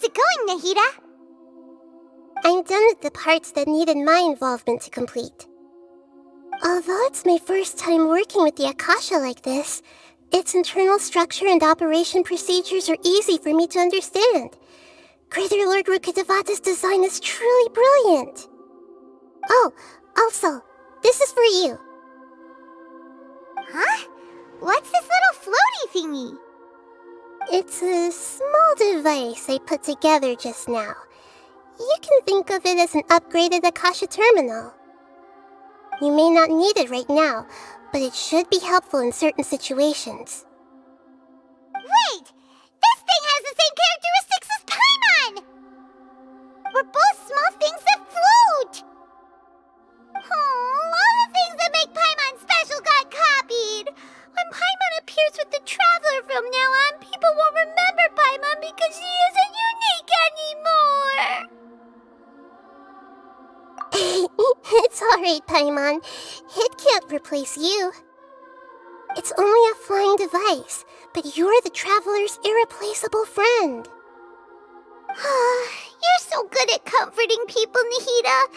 it going, Nahida? I'm done with the parts that needed my involvement to complete. Although it's my first time working with the Akasha like this, its internal structure and operation procedures are easy for me to understand. Greater Lord Rukkhadevata's design is truly brilliant. Oh, also, this is for you. Huh? What's this little floaty thingy? It's a small device I put together just now. You can think of it as an upgraded Akasha terminal. You may not need it right now, but it should be helpful in certain situations. Wait! This thing has the same characteristics as Paimon! We're both small things that float! Oh, all the things that make Paimon special got copied! When Paimon appears with the Traveler from now on, people won't remember Paimon because she isn't unique anymore! It's alright, Paimon. It can't replace you. It's only a flying device, but you're the Traveler's irreplaceable friend. You're so good at comforting people, Nahida.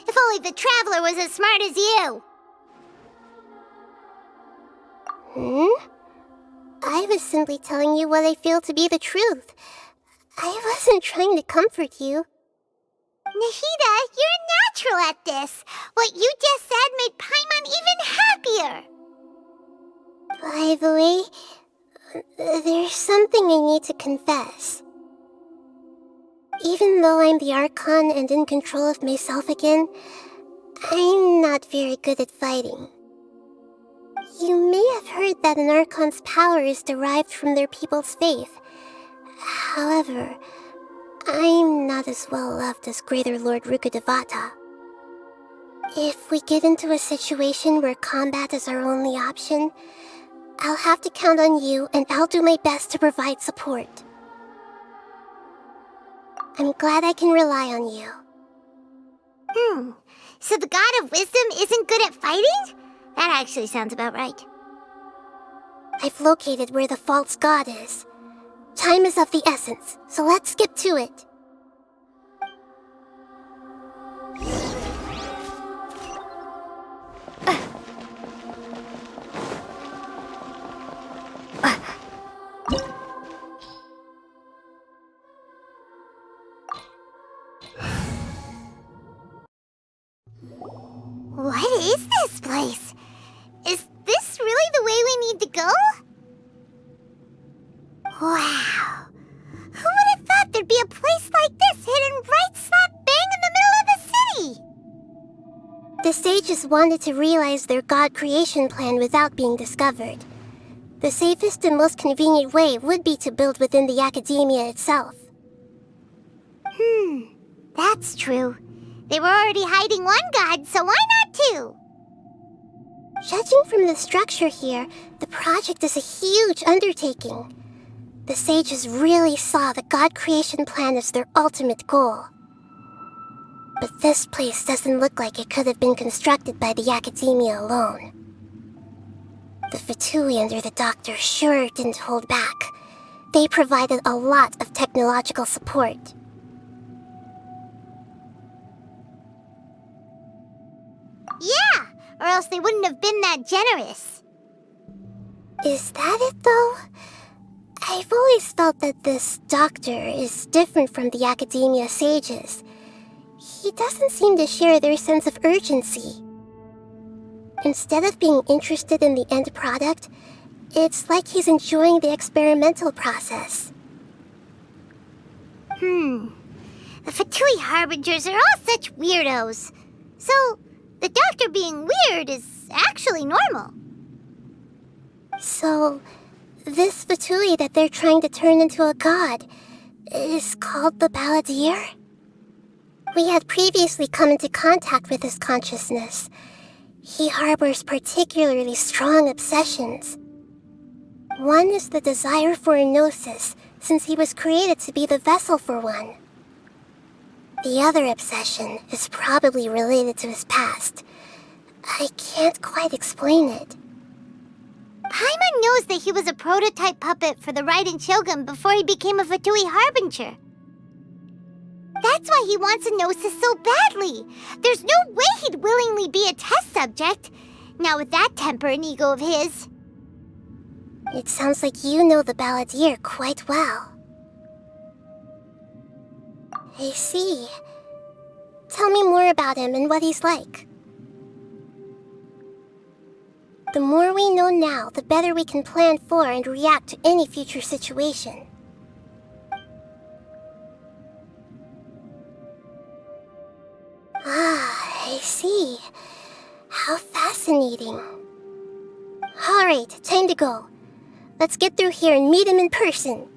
If only the Traveler was as smart as you. I was simply telling you what I feel to be the truth. I wasn't trying to comfort you. Nahida, you're natural at this. What you just said made Paimon even happier. By the way, there's something I need to confess. Even though I'm the Archon and in control of myself again, I'm not very good at fighting. You may have heard that an Archon's power is derived from their people's faith. However, I'm not as well loved as Greater Lord Rukkhadevata. If we get into a situation where combat is our only option, I'll have to count on you, and I'll do my best to provide support. I'm glad I can rely on you. So the God of Wisdom isn't good at fighting? That actually sounds about right. I've located where the false god is. Time is of the essence, so let's skip to it. What is this place? Is this really the way we need to go? Wow. Who would have thought there'd be a place like this hidden right slap bang in the middle of the city? The sages wanted to realize their god creation plan without being discovered. The safest and most convenient way would be to build within the academia itself. That's true. They were already hiding one god, so why not two? Judging from the structure here, the project is a huge undertaking. The sages really saw the god creation plan as their ultimate goal. But this place doesn't look like it could have been constructed by the academia alone. The Fatui under the doctor sure didn't hold back. They provided a lot of technological support. Yeah, or else they wouldn't have been that generous. Is that it, though? I've always felt that this doctor is different from the academia sages. He doesn't seem to share their sense of urgency. Instead of being interested in the end product, it's like he's enjoying the experimental process. The Fatui Harbingers are all such weirdos. So, the doctor being weird is actually normal. So, this Fatui that they're trying to turn into a god is called the Balladeer? We had previously come into contact with his consciousness. He harbors particularly strong obsessions. One is the desire for a gnosis, since he was created to be the vessel for one. The other obsession is probably related to his past. I can't quite explain it. Paimon knows that he was a prototype puppet for the Raiden Shogun before he became a Fatui Harbinger. That's why he wants a Gnosis so badly. There's no way he'd willingly be a test subject. Not with that temper and ego of his. It sounds like you know the Balladeer quite well. I see. Tell me more about him and what he's like. The more we know now, the better we can plan for and react to any future situation. Ah, I see. How fascinating. Alright, time to go. Let's get through here and meet him in person.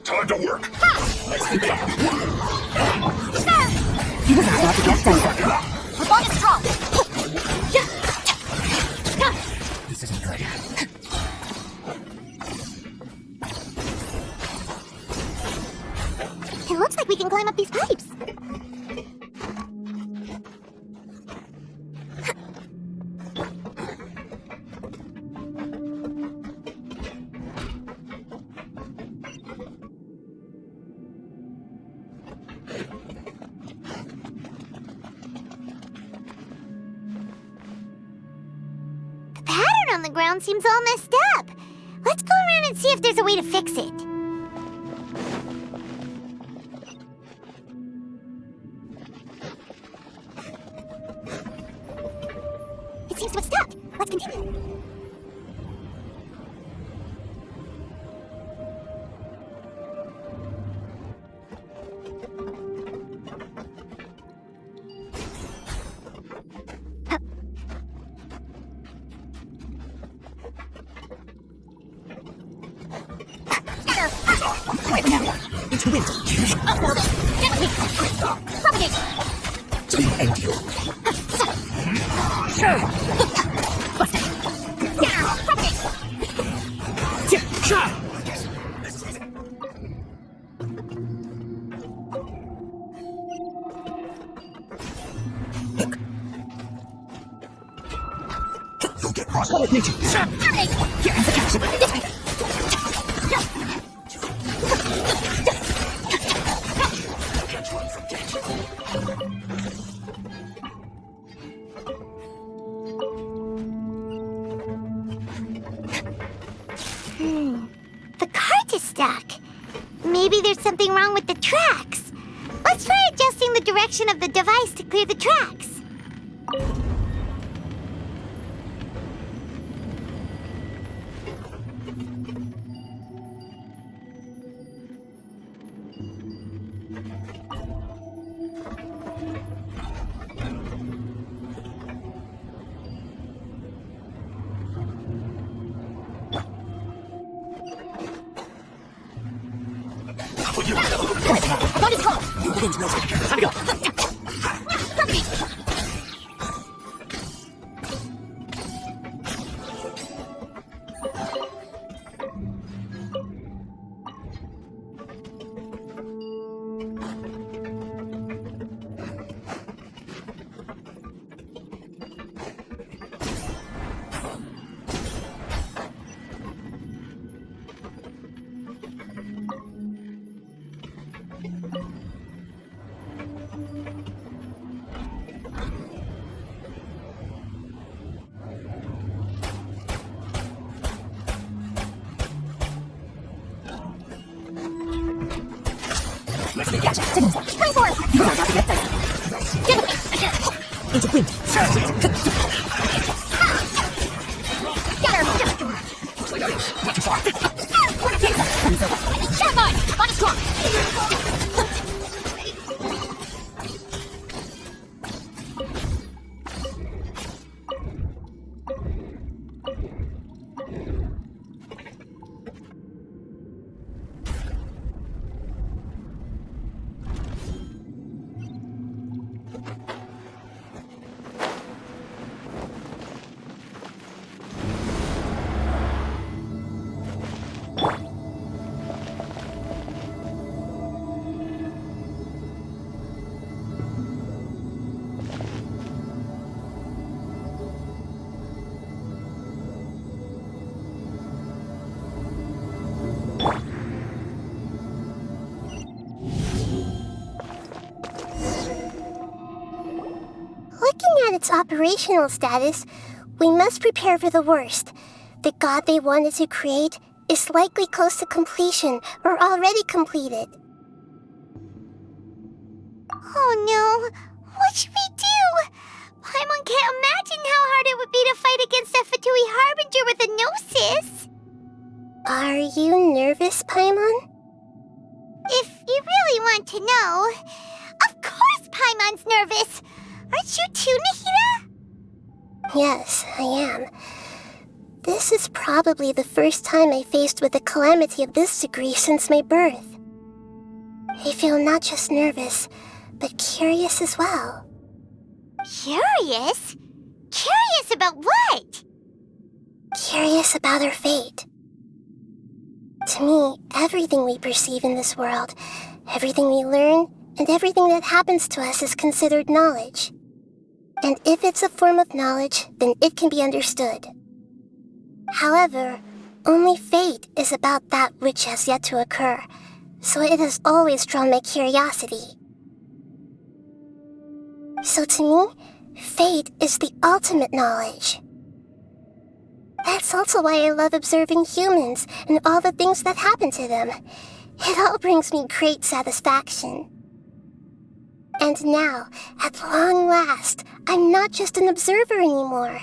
Time to work. You was about to get done. We're going strong. This isn't good. It looks like we can climb up these pipes. The pattern on the ground seems all messed up. Let's go around and see if there's a way to fix it. It seems to have stuck. Let's continue. Into wind. Upload. Propagate. To the end you. Sure. Propagate. Sure. You'll get lost. Follow me. Propagate. Get in the capsule. This way. The cart is stuck. Maybe there's something wrong with the tracks. Let's try adjusting the direction of the device to clear the tracks. What is called? The wind's melting. Time to go. Let's make action. Spring forward. You are about to get done. Into wind. Not too far. Short line. On its clock. Looking at its operational status, we must prepare for the worst. The god they wanted to create is likely close to completion or already completed. Oh no, what should we do? Paimon can't imagine how hard it would be to fight against a Fatui Harbinger with a Gnosis. Are you nervous, Paimon? If you really want to know, of course Paimon's nervous. Aren't you too, Nahida? Yes, I am. This is probably the first time I faced with a calamity of this degree since my birth. I feel not just nervous, but curious as well. Curious? Curious about what? Curious about our fate. To me, everything we perceive in this world, everything we learn, and everything that happens to us is considered knowledge. And if it's a form of knowledge, then it can be understood. However, only fate is about that which has yet to occur, so it has always drawn my curiosity. So to me, fate is the ultimate knowledge. That's also why I love observing humans and all the things that happen to them. It all brings me great satisfaction. And now, at long last, I'm not just an observer anymore.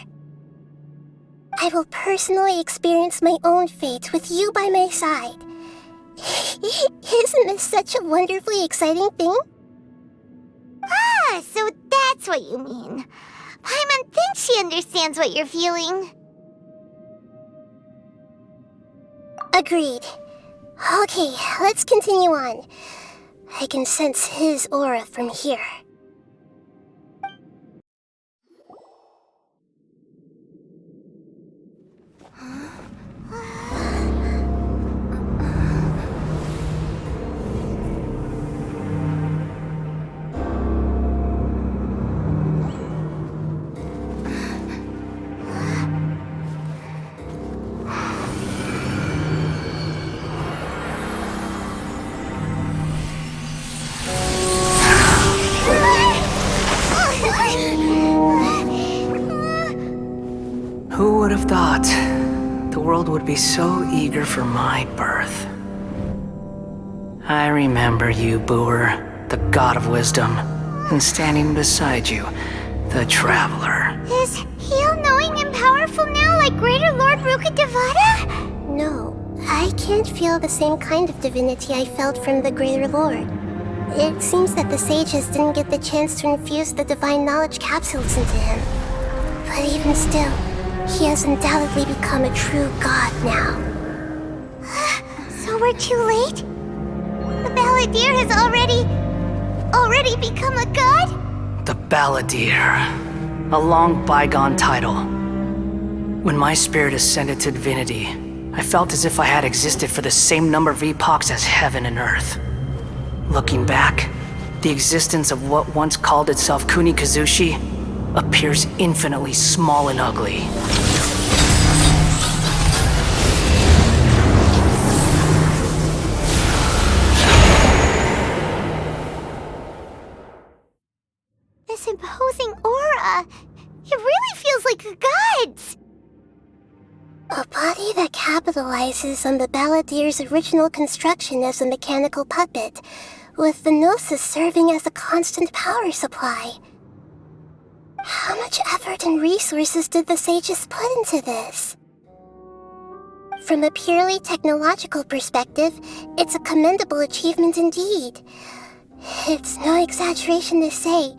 I will personally experience my own fate with you by my side. Isn't this such a wonderfully exciting thing? Ah, so that's what you mean. Paimon thinks she understands what you're feeling. Agreed. Okay, let's continue on. I can sense his aura from here. Who would have thought the world would be so eager for my birth? I remember you, Booer, the god of wisdom, and standing beside you, the traveler. Is he all-knowing and powerful now like Greater Lord Rukkhadevata? No, I can't feel the same kind of divinity I felt from the Greater Lord. It seems that the sages didn't get the chance to infuse the divine knowledge capsules into him. But even still, he has undoubtedly become a true god now. So we're too late? The Balladeer has already become a god? The Balladeer. A long bygone title. When my spirit ascended to divinity, I felt as if I had existed for the same number of epochs as heaven and earth. Looking back, the existence of what once called itself Kunikazushi appears infinitely small and ugly. This imposing aura, it really feels like a god's. A body that capitalizes on the Balladeer's original construction as a mechanical puppet, with the Gnosis serving as a constant power supply. How much effort and resources did the sages put into this? From a purely technological perspective, it's a commendable achievement indeed. It's no exaggeration to say,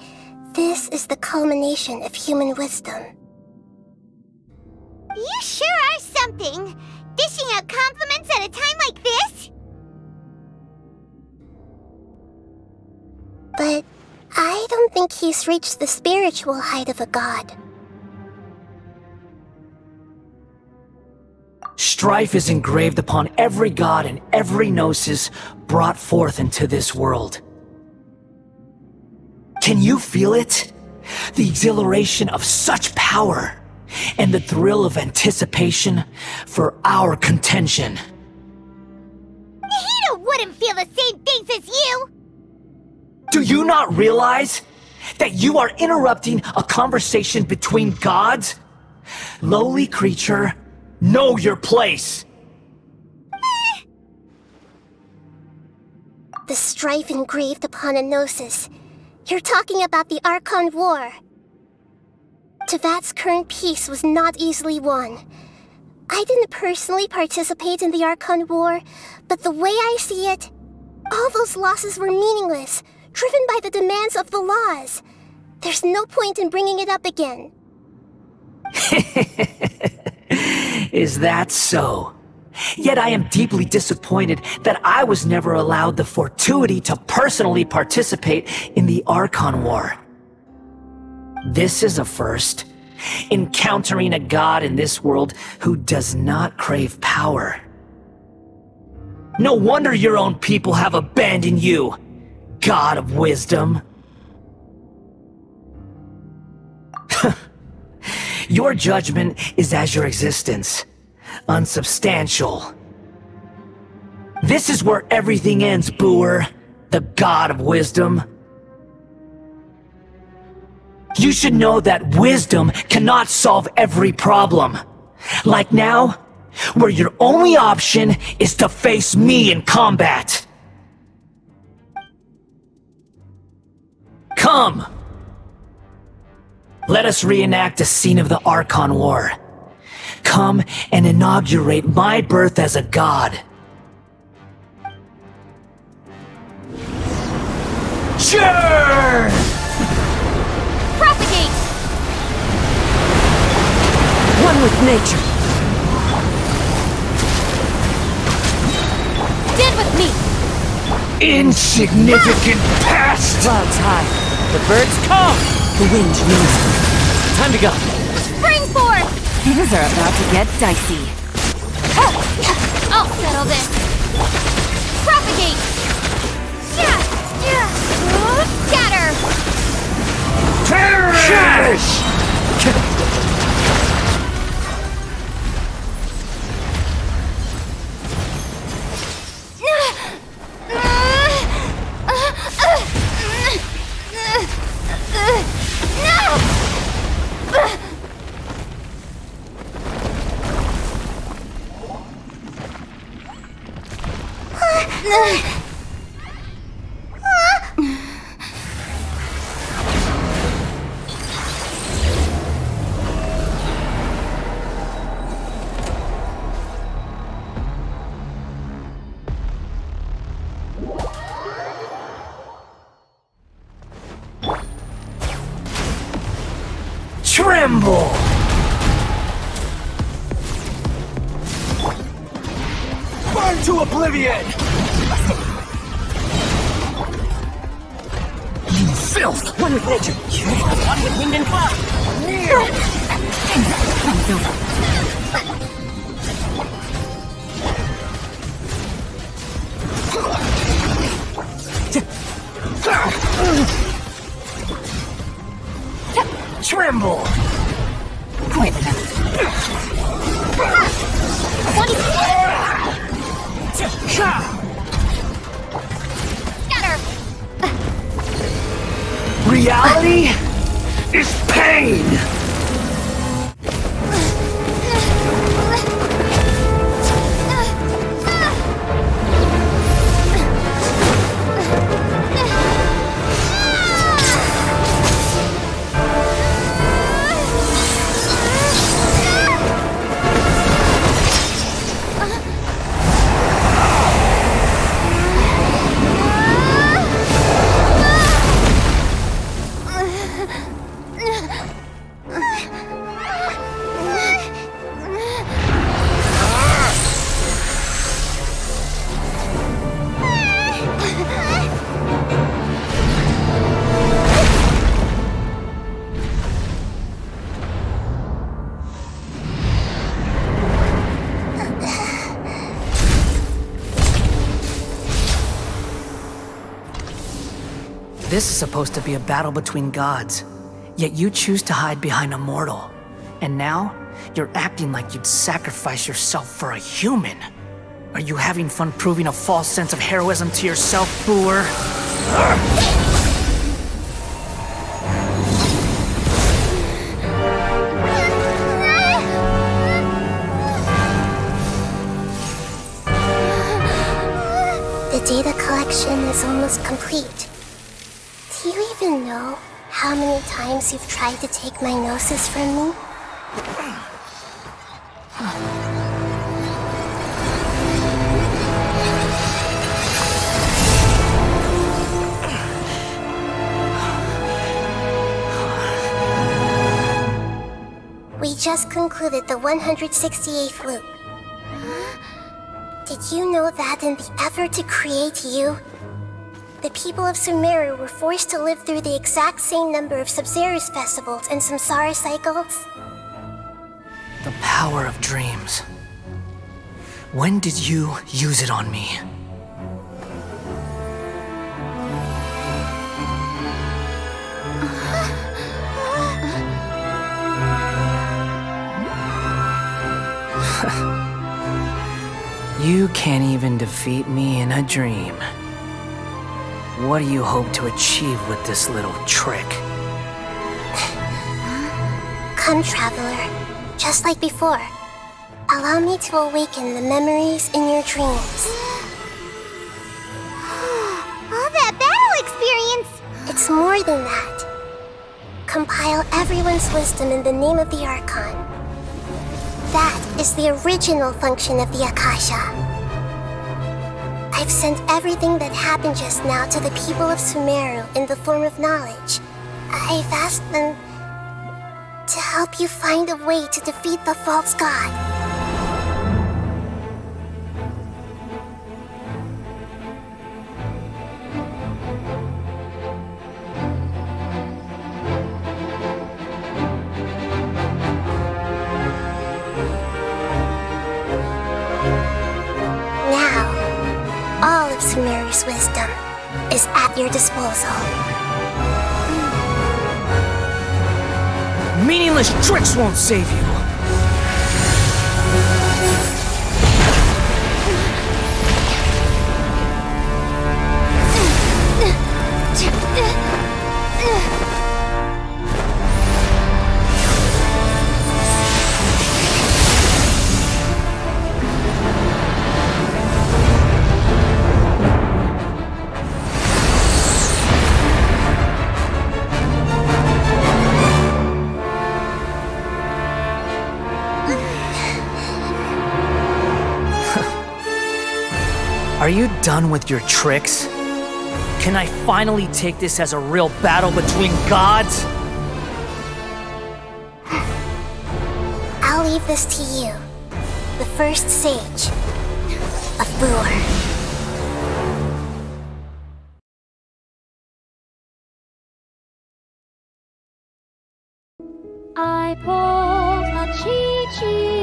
this is the culmination of human wisdom. You sure are something, dishing out compliments at a time like this? But I don't think he's reached the spiritual height of a god. Strife is engraved upon every god and every gnosis brought forth into this world. Can you feel it? The exhilaration of such power, and the thrill of anticipation for our contention. Nahida wouldn't feel the same things as you! Do you not realize? That you are interrupting a conversation between gods? Lowly creature, know your place! The strife engraved upon a gnosis. You're talking about the Archon War. Tevat's current peace was not easily won. I didn't personally participate in the Archon War, but the way I see it, all those losses were meaningless, driven by the demands of the laws. There's no point in bringing it up again. Is that so? Yet I am deeply disappointed that I was never allowed the fortuity to personally participate in the Archon War. This is a first. Encountering a god in this world who does not crave power. No wonder your own people have abandoned you, God of Wisdom. Your judgment is as your existence, unsubstantial. This is where everything ends, Booer, the God of Wisdom. You should know that wisdom cannot solve every problem. Like now, where your only option is to face me in combat. Come! Let us reenact a scene of the Archon War. Come and inaugurate my birth as a god. Sure! Propagate! One with nature. Stand with me! Insignificant pest! Clouds high. The birds come. The wind knows. Time to go. Spring forth! Things are about to get dicey. I'll settle this. Propagate! Scatter! Perish! Tremble! Burn to oblivion! You filth! One with nature. One with wind and cloud. Tremble! Quite enough. Scatter! Reality is pain! This is supposed to be a battle between gods, yet you choose to hide behind a mortal. And now, you're acting like you'd sacrifice yourself for a human. Are you having fun proving a false sense of heroism to yourself, Booer? is almost complete. Do you even know how many times you've tried to take my gnosis from me? We just concluded the 168th loop. Did you know that in the effort to create you, the people of Sumeru were forced to live through the exact same number of Sub-Zerus festivals and Samsara cycles? The power of dreams. When did you use it on me? You can't even defeat me in a dream. What do you hope to achieve with this little trick? Come, Traveler. Just like before. Allow me to awaken the memories in your dreams. All that battle experience! It's more than that. Compile everyone's wisdom in the name of the Archon. That is the original function of the Akasha. I've sent everything that happened just now to the people of Sumeru in the form of knowledge. I've asked them to help you find a way to defeat the false god. All of Sumeru's wisdom is at your disposal. Meaningless tricks won't save you! Are you done with your tricks? Can I finally take this as a real battle between gods? I'll leave this to you, the first sage of Boor. I pulled a chi-chi.